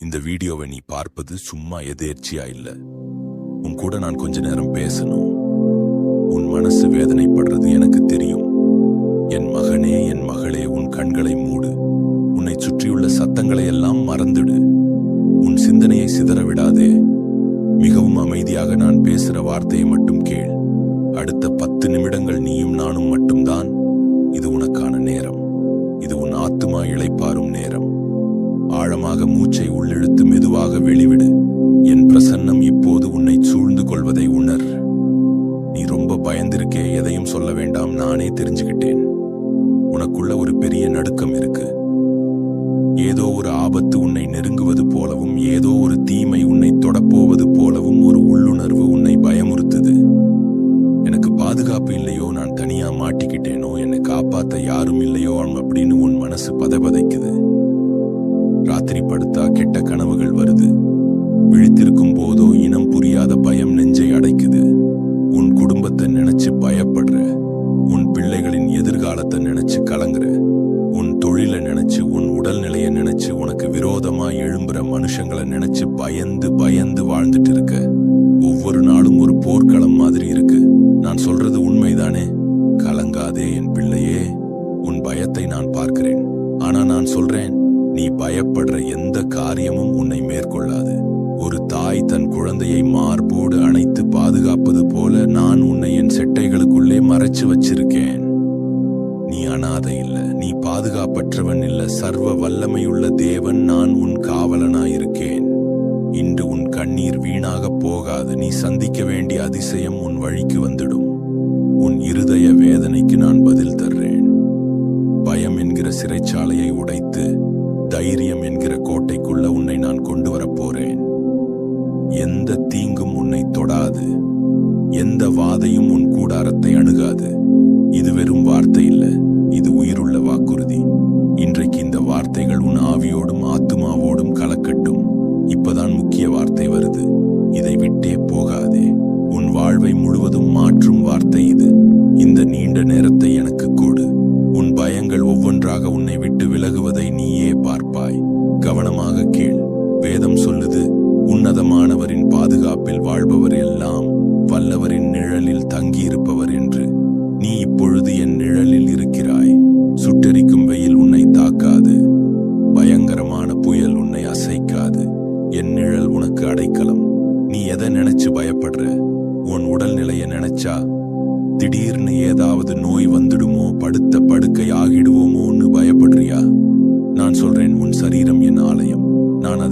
இந்த வீடியோவை நீ பார்ப்பது சும்மா எதேர்ச்சியா இல்ல. உன் கூட நான் கொஞ்ச நேரம் பேசணும். உன் மனசு வேதனைப்படுறது எனக்கு தெரியும். என் மகனே, என் மகளே, உன் கண்களை மூடு. உன்னை சுற்றியுள்ள சத்தங்களை எல்லாம் மறந்துடு. உன் சிந்தனையை சிதற விடாதே. மிகவும் அமைதியாக நான் பேசுற வார்த்தையை மட்டும் கேள். அடுத்த 10 நிமிடங்கள் நீயும் நானும் மட்டும்தான். இது உனக்கான நேரம். இது உன் ஆத்துமா இளைப்பாறும் நேரம். ஆழமாக மூச்சை உள்ளிழுத்து மெதுவாக வெளிவிடு. என் பிரசன்னம் இப்போது உன்னை சூழ்ந்து கொள்வதை உணர். நீ ரொம்ப பயந்திருக்கே, எதையும் சொல்ல வேண்டாம், நானே தெரிஞ்சுக்கிட்டேன். உனக்குள்ள ஒரு பெரிய நடுக்கம் இருக்கு. ஏதோ ஒரு ஆபத்து உன்னை நெருங்குவது போலவும், ஏதோ ஒரு தீமை உன்னை தொடப்போவது போலவும் ஒரு உள்ளுணர்வு உன்னை பயமுறுத்துது. எனக்கு பாதுகாப்பு இல்லையோ, நான் தனியா மாட்டிக்கிட்டேனோ, என்னை காப்பாத்த யாரும் இல்லையோ அப்படின்னு உன் மனசு பதைபதைக்குது. ராத்திரி படுத்தா கெட்ட கனவுகள் வருது. விழித்திருக்கும் போதோ இனம் புரியாத பயம் நெஞ்சை அடைக்குது. உன் குடும்பத்தை நினைச்சு பயப்படுற. உன் பிள்ளைகளின் எதிர்காலத்தை நினைச்சு கலங்குற. உன் தொழிலை நினைச்சு, உன் உடல்நிலையை நினைச்சு, உனக்கு விரோதமா எழும்புற மனுஷங்களை நினைச்சு பயந்து பயந்து வாழ்ந்துட்டு இருக்க. ஒவ்வொரு நாளும் ஒரு போர்க்களம் மாதிரி இருக்கு. நான் சொல்றது உண்மைதானே? கலங்காதே என் பிள்ளையே, உன் பயத்தை நான் பார்க்கிறேன். ஆனா நான் சொல்றேன், நீ பயப்படுற எந்த காரியமும் உன்னை மேற்கொள்ளாது. ஒரு தாய் தன் குழந்தையை மார்போடு அணைத்து பாதுகாப்பது போல நான் உன்னை என் செட்டைகளுக்குள்ளே மறைச்சு வச்சிருக்கேன். நீ அனாதை இல்ல, நீ பாதுகாப்பற்றவன் இல்ல, சர்வ வல்லமையுள்ள தேவன் நான் உன் காவலனாயிருக்கேன். இன்று உன் கண்ணீர் வீணாக போகாது. நீ சந்திக்க வேண்டிய அதிசயம் உன் வழிக்கு வந்துடும். உன் இருதய வேதனைக்கு நான் பதில் தர்றேன். பயம் என்கிற சிறைச்சாலையை உடைத்து தைரியம் என்கிற கோட்டைக்குள்ள உன்னை நான் கொண்டு வரப்போறேன். எந்த தீங்கும் உன்னை தொடாது. எந்த வாதையும் உன் கூடாரத்தை அணுகாது. இது வெறும் வார்த்தை இல்ல, இது உயிருள்ள வாக்குறுதி. இன்றைக்கு இந்த வார்த்தைகள் உன் ஆவியோடும் ஆத்துமாவோடும் கலக்கட்டும். இப்பதான் முக்கிய வார்த்தை வருது. இதை விட்டே போகாதே. உன் வாழ்வை முழுவதும் மாற்றும் வார்த்தை இது. இந்த நீண்ட நேரத்தை எனக்கு கொடு. உன் பயங்கள் ஒவ்வொன்றாக உன்னை விட்டு விலகுவதை நீயே பார்ப்பாய். கவனமாக கேள். வேதம் சொல்லுது, உன்னதமானவரின் பாதுகாப்பில் வாழ்பவர் எல்லாம் வல்லவரின் நிழலில் தங்கியிருப்பவர் என்று. நீ இப்பொழுது என் நிழலில் இருக்கிறாய். சுட்டெரிக்கும் வெயில் உன்னை தாக்காது. பயங்கரமான புயல் உன்னை அசைக்காது. என் நிழல் உனக்கு அடைக்கலம். நீ எதை நினைச்சு பயப்படுற? உன் உடல்நிலையை நினைச்சா? திடீர்னு ஏதாவது நோய் வந்துடுமோ, படுத்த படுக்கை ஆகிடுவோமோன்னு பயப்படுறியா? நான் சொல்றேன், உன் சரீரம் என் ஆலயம். நான் அதை